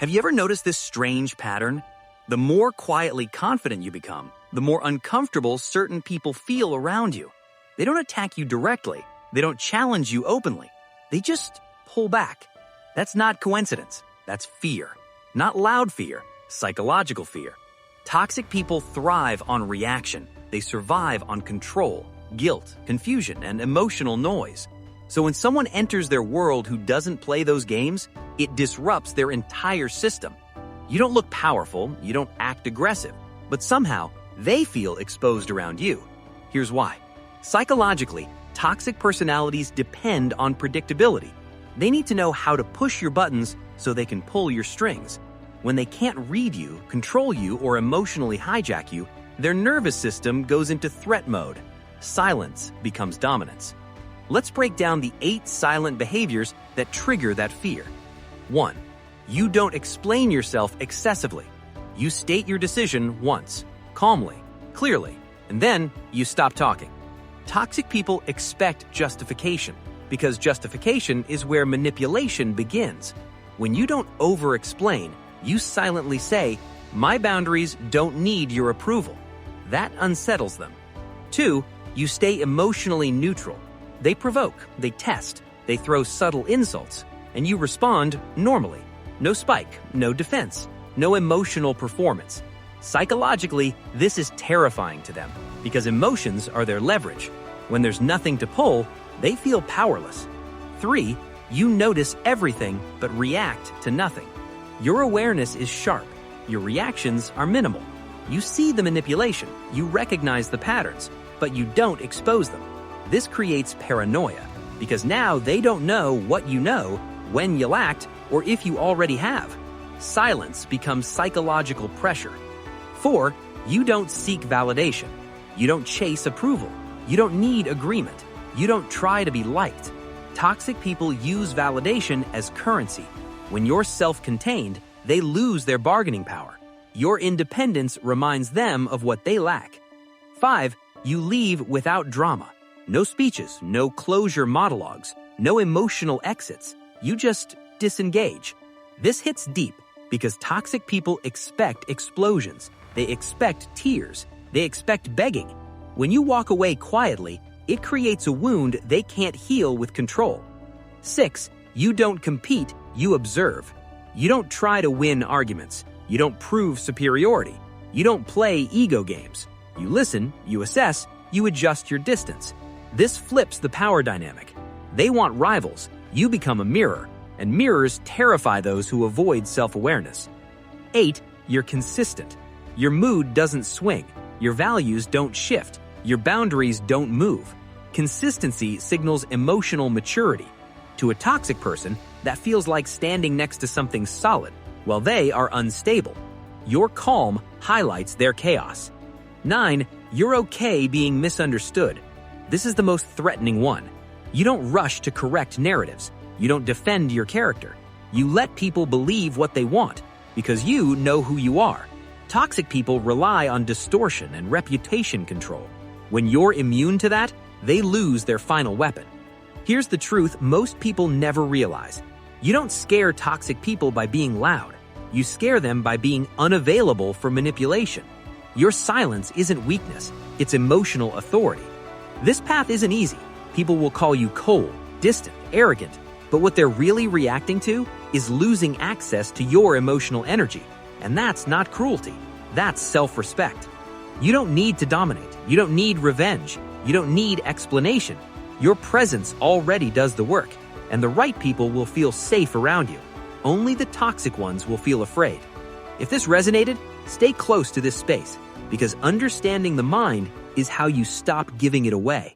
Have you ever noticed this strange pattern? The more quietly confident you become, the more uncomfortable certain people feel around you. They don't attack you directly. They don't challenge you openly. They just pull back. That's not coincidence. That's fear. Not loud fear, psychological fear. Toxic people thrive on reaction. They survive on control, guilt, confusion, and emotional noise. So when someone enters their world who doesn't play those games, it disrupts their entire system. You don't look powerful, you don't act aggressive, but somehow they feel exposed around you. Here's why. Psychologically, toxic personalities depend on predictability. They need to know how to push your buttons so they can pull your strings. When they can't read you, control you, or emotionally hijack you, their nervous system goes into threat mode. Silence becomes dominance. Let's break down the 8 silent behaviors that trigger that fear. 1. You don't explain yourself excessively. You state your decision once, calmly, clearly, and then you stop talking. Toxic people expect justification, because justification is where manipulation begins. When you don't over-explain, you silently say, "My boundaries don't need your approval." That unsettles them. 2. You stay emotionally neutral. They provoke, they test, they throw subtle insults, and you respond normally. No spike, no defense, no emotional performance. Psychologically, this is terrifying to them because emotions are their leverage. When there's nothing to pull, they feel powerless. 3. You notice everything but react to nothing. Your awareness is sharp. Your reactions are minimal. You see the manipulation, you recognize the patterns, but you don't expose them. This creates paranoia, because now they don't know what you know, when you'll act, or if you already have. Silence becomes psychological pressure. 4. You don't seek validation. You don't chase approval. You don't need agreement. You don't try to be liked. Toxic people use validation as currency. When you're self-contained, they lose their bargaining power. Your independence reminds them of what they lack. 5. You leave without drama. No speeches, no closure monologues, no emotional exits. You just disengage. This hits deep because toxic people expect explosions. They expect tears. They expect begging. When you walk away quietly, it creates a wound they can't heal with control. 6. You don't compete, you observe. You don't try to win arguments. You don't prove superiority. You don't play ego games. You listen, you assess, you adjust your distance. This flips the power dynamic. They want rivals. You become a mirror, and mirrors terrify those who avoid self-awareness. 8. You're consistent. Your mood doesn't swing. Your values don't shift. Your boundaries don't move. Consistency signals emotional maturity. To a toxic person, that feels like standing next to something solid, while they are unstable. Your calm highlights their chaos. 9. You're okay being misunderstood. This is the most threatening one. You don't rush to correct narratives. You don't defend your character. You let people believe what they want because you know who you are. Toxic people rely on distortion and reputation control. When you're immune to that, they lose their final weapon. Here's the truth most people never realize. You don't scare toxic people by being loud. You scare them by being unavailable for manipulation. Your silence isn't weakness, it's emotional authority. This path isn't easy. People will call you cold, distant, arrogant, but what they're really reacting to is losing access to your emotional energy. And that's not cruelty. That's self-respect. You don't need to dominate. You don't need revenge. You don't need explanation. Your presence already does the work, and the right people will feel safe around you. Only the toxic ones will feel afraid. If this resonated, stay close to this space, because understanding the mind is how you stop giving it away.